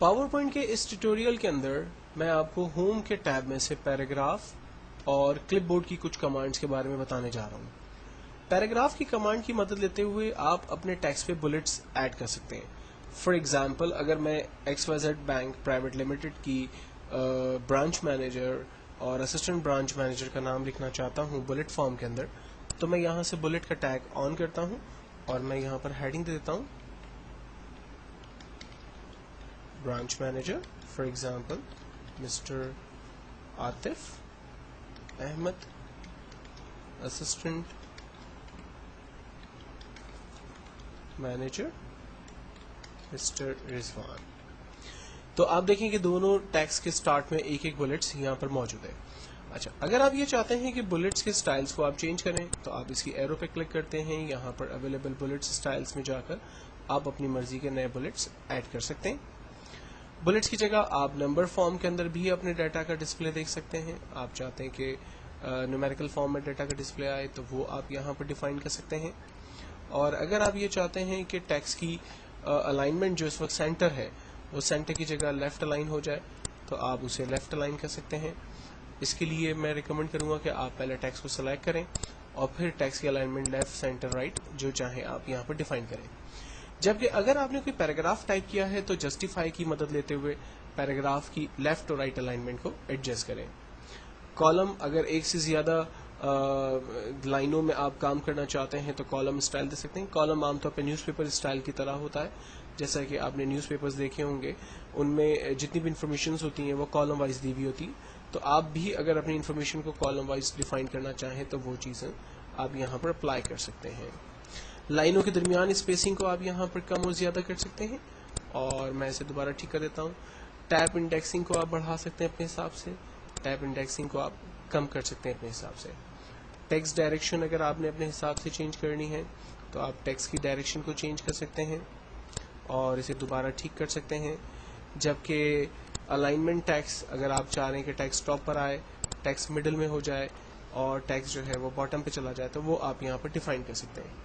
Power point کے اس tutorial کے اندر میں آپ کو ہوم کے ٹیب میں سے پیراگراف اور کلپ بورڈ کی کچھ کمانڈز کے بارے میں بتانے جا رہا ہوں. پیراگراف کی کمانڈ کی مدد لیتے ہوئے آپ اپنے ٹیکسٹ پہ بلٹس ایڈ کر سکتے ہیں. فار ایگزامپل اگر میں XYZ بینک پرائیویٹ لمیٹڈ کی برانچ مینیجر اور اسسٹنٹ برانچ مینیجر کا نام لکھنا چاہتا ہوں بلٹ فارم کے اندر، تو میں یہاں سے بلٹ کا ٹیگ آن کرتا ہوں اور میں یہاں پر ہیڈنگ دے دیتا ہوں branch manager, for example mister Atif Ahmed, assistant manager mister Rizwan. تو آپ دیکھیں کہ دونوں ٹیکسٹ کے سٹارٹ میں ایک ایک بلٹس یہاں پر موجود ہے. اچھا، اگر آپ یہ چاہتے ہیں کہ بلٹس کے سٹائلز کو آپ چینج کریں تو آپ اس کی ایرو پہ کلک کرتے ہیں. یہاں پر اویلیبل بلٹس سٹائلز میں جا کر آپ اپنی مرضی کے نئے بلٹس ایڈ کر سکتے ہیں. بلٹس کی جگہ آپ نمبر فارم کے اندر بھی اپنے ڈیٹا کا ڈسپلے دیکھ سکتے ہیں. آپ چاہتے ہیں کہ نیومیریکل فارم میں ڈیٹا کا ڈسپلے آئے تو وہ آپ یہاں پر ڈیفائن کر سکتے ہیں. اور اگر آپ یہ چاہتے ہیں کہ ٹیکسٹ کی الائنمنٹ جو اس وقت سینٹر ہے وہ سینٹر کی جگہ لیفٹ الائن ہو جائے تو آپ اسے لیفٹ الائن کر سکتے ہیں. اس کے لیے میں ریکمینڈ کروں گا کہ آپ پہلے ٹیکسٹ کو سلیکٹ کریں اور پھر ٹیکسٹ کی الائنمنٹ لیفٹ سینٹر رائٹ جو چاہیں آپ یہاں پر ڈیفائن کریں. جبکہ اگر آپ نے کوئی پیراگراف ٹائپ کیا ہے تو جسٹیفائی کی مدد لیتے ہوئے پیراگراف کی لیفٹ اور رائٹ الائنمنٹ کو ایڈجسٹ کریں. کالم اگر ایک سے زیادہ لائنوں میں آپ کام کرنا چاہتے ہیں تو کالم اسٹائل دے سکتے ہیں. کالم عام طور پہ نیوز پیپر اسٹائل کی طرح ہوتا ہے. جیسا کہ آپ نے نیوز پیپرز دیکھے ہوں گے ان میں جتنی بھی انفارمیشنز ہوتی ہیں وہ کالم وائز دی ہوئی ہوتی. تو آپ بھی اگر اپنی انفارمیشن کو کالم وائز ڈیفائن کرنا چاہیں تو وہ چیزیں آپ یہاں پر اپلائی کر سکتے ہیں. لائنوں کے درمیان اسپیسنگ کو آپ یہاں پر کم اور زیادہ کر سکتے ہیں اور میں اسے دوبارہ ٹھیک کر دیتا ہوں. ٹیپ انڈیکسنگ کو آپ بڑھا سکتے ہیں اپنے حساب سے، ٹیپ انڈیکسنگ کو آپ کم کر سکتے ہیں اپنے حساب سے. ٹیکسٹ ڈائریکشن اگر آپ نے اپنے حساب سے چینج کرنی ہے تو آپ ٹیکسٹ کی ڈائریکشن کو چینج کر سکتے ہیں اور اسے دوبارہ ٹھیک کر سکتے ہیں. جبکہ الائنمنٹ ٹیکسٹ اگر آپ چاہ رہے ہیں کہ ٹیکسٹ ٹاپ پر آئے، ٹیکسٹ مڈل میں ہو جائے اور ٹیکسٹ جو ہے وہ باٹم پہ چلا جائے تو وہ آپ یہاں پر ڈیفائن کر سکتے ہیں.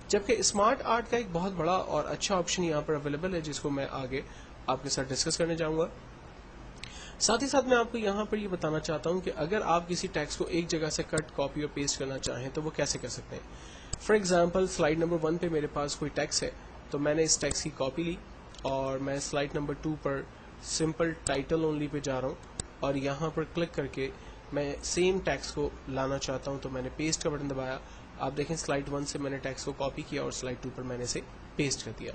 جبکہ اسمارٹ آرٹ کا ایک بہت بڑا اور اچھا آپشن یہاں پر اویلیبل ہے جس کو میں آگے آپ کے ساتھ ڈسکس کرنے جاؤں گا. ساتھ ہی ساتھ میں آپ کو یہاں پر یہ بتانا چاہتا ہوں کہ اگر آپ کسی ٹیکسٹ کو ایک جگہ سے کٹ، کاپی اور پیسٹ کرنا چاہیں تو وہ کیسے کر سکتے ہیں. فار ایگزامپل سلائیڈ نمبر 1 پہ میرے پاس کوئی ٹیکسٹ ہے تو میں نے اس ٹیکسٹ کی کاپی لی اور میں سلائیڈ نمبر 2 پر سمپل ٹائٹل اونلی پہ جا رہا ہوں اور یہاں پر کلک کر کے میں سیم ٹیکسٹ کو لانا چاہتا ہوں تو میں نے پیسٹ کا بٹن دبایا. آپ دیکھیں سلائیڈ 1 سے میں نے ٹیکسٹ کو کاپی کیا اور سلائیڈ 2 پر میں نے اسے پیسٹ کر دیا.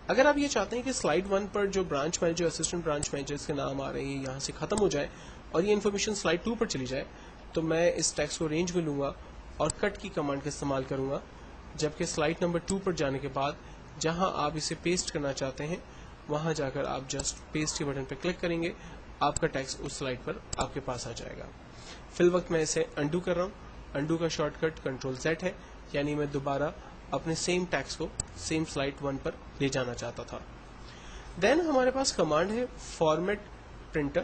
اگر آپ یہ چاہتے ہیں کہ سلائیڈ 1 پر جو branch manager, assistant branch managers کے نام آ رہے ہیں یہاں سے ختم ہو جائے اور یہ انفارمیشن سلائیڈ 2 پر چلی جائے تو میں اس ٹیکسٹ کو رینج میں لوں گا اور کٹ کی کمانڈ کا استعمال کروں گا. جبکہ سلائیڈ نمبر 2 پر جانے کے بعد جہاں آپ اسے پیسٹ کرنا چاہتے ہیں وہاں جا کر آپ جسٹ پیسٹ کے بٹن پہ کلک کریں گے، آپ کا ٹیکسٹ اس سلائیڈ پر آپ کے پاس آ جائے گا. فی الوقت میں اسے انڈو کر رہا ہوں. انڈو کا شارٹ کٹ کنٹرول Z ہے، یعنی میں دوبارہ اپنے سیم ٹیکسٹ کو سیم سلائیڈ 1 پر لے جانا چاہتا تھا. دین ہمارے پاس کمانڈ ہے format printer.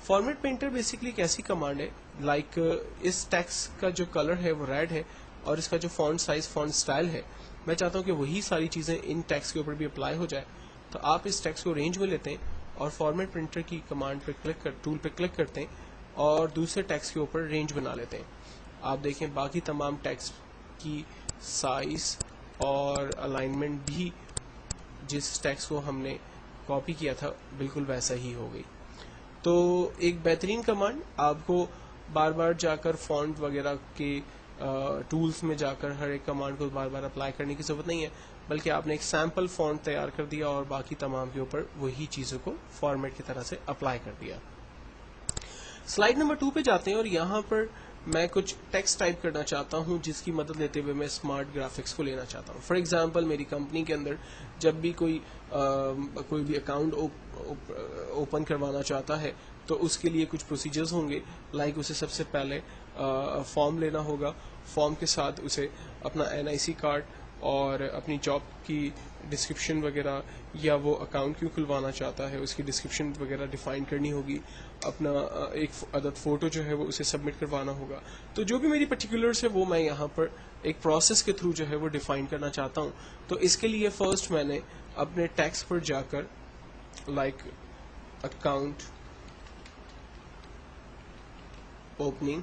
Format printer basically ایک ایسی کمانڈ ہے لائک اس ٹیکسٹ کا جو کلر ہے وہ ریڈ ہے اور اس کا جو فونٹ سائز، فونٹ سٹائل ہے، میں چاہتا ہوں کہ وہی ساری چیزیں ان ٹیکسٹ کے اوپر بھی اپلائی ہو جائے. تو آپ اس ٹیکسٹ کو رینج میں لیتے ہیں اور فارمیٹ پرنٹر کی کمانڈ پہ ٹول پہ کلک کرتے ہیں اور دوسرے ٹیکسٹ کے اوپر رینج بنا لیتے ہیں. آپ دیکھیں باقی تمام ٹیکسٹ کی سائز اور الائنمنٹ بھی جس ٹیکسٹ کو ہم نے کاپی کیا تھا بالکل ویسا ہی ہو گئی. تو ایک بہترین کمانڈ، آپ کو بار بار جا کر فونٹ وغیرہ کے ٹولز میں جا کر ہر ایک کمانڈ کو بار بار اپلائی کرنے کی ضرورت نہیں ہے، بلکہ آپ نے ایک سیمپل فونٹ تیار کر دیا اور باقی تمام کے اوپر وہی چیزوں کو فارمیٹ کی طرح سے اپلائی کر دیا. سلائیڈ نمبر 2 پہ جاتے ہیں اور یہاں پر میں کچھ ٹیکسٹ ٹائپ کرنا چاہتا ہوں جس کی مدد لیتے ہوئے میں اسمارٹ گرافکس کو لینا چاہتا ہوں. فار ایگزامپل میری کمپنی کے اندر جب بھی کوئی بھی اکاؤنٹ اوپن کروانا چاہتا ہے تو اس کے لیے کچھ پروسیجرز ہوں گے. لائک اسے سب سے پہلے فارم لینا ہوگا، فارم کے ساتھ اسے اپنا NIC کارڈ اور اپنی جاب کی ڈسکرپشن وغیرہ یا وہ اکاؤنٹ کیوں کھلوانا چاہتا ہے اس کی ڈسکرپشن وغیرہ ڈیفائن کرنی ہوگی. اپنا ایک عدد فوٹو جو ہے وہ اسے سبمٹ کروانا ہوگا. تو جو بھی میری پرٹیکولرز ہے وہ میں یہاں پر ایک پروسیس کے تھرو جو ہے وہ ڈیفائن کرنا چاہتا ہوں. تو اس کے لیے فرسٹ میں نے اپنے ٹیکسٹ پر جا کر like account opening,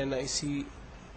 NIC